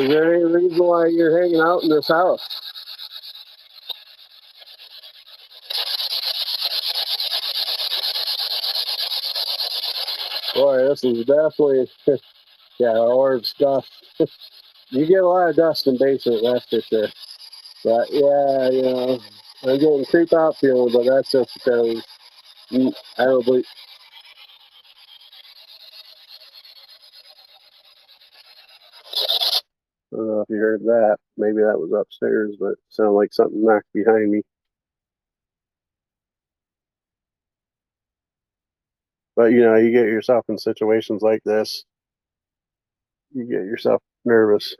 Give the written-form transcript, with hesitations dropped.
Is there any reason why you're hanging out in this house? Boy, this is definitely, yeah, or it's dust. You get a lot of dust in basement, that's for sure. But yeah, I'm getting creep out feeling, but that's just because I don't believe. I don't know if you heard that. Maybe that was upstairs, but it sounded like something knocked behind me. But you get yourself in situations like this, you get yourself nervous.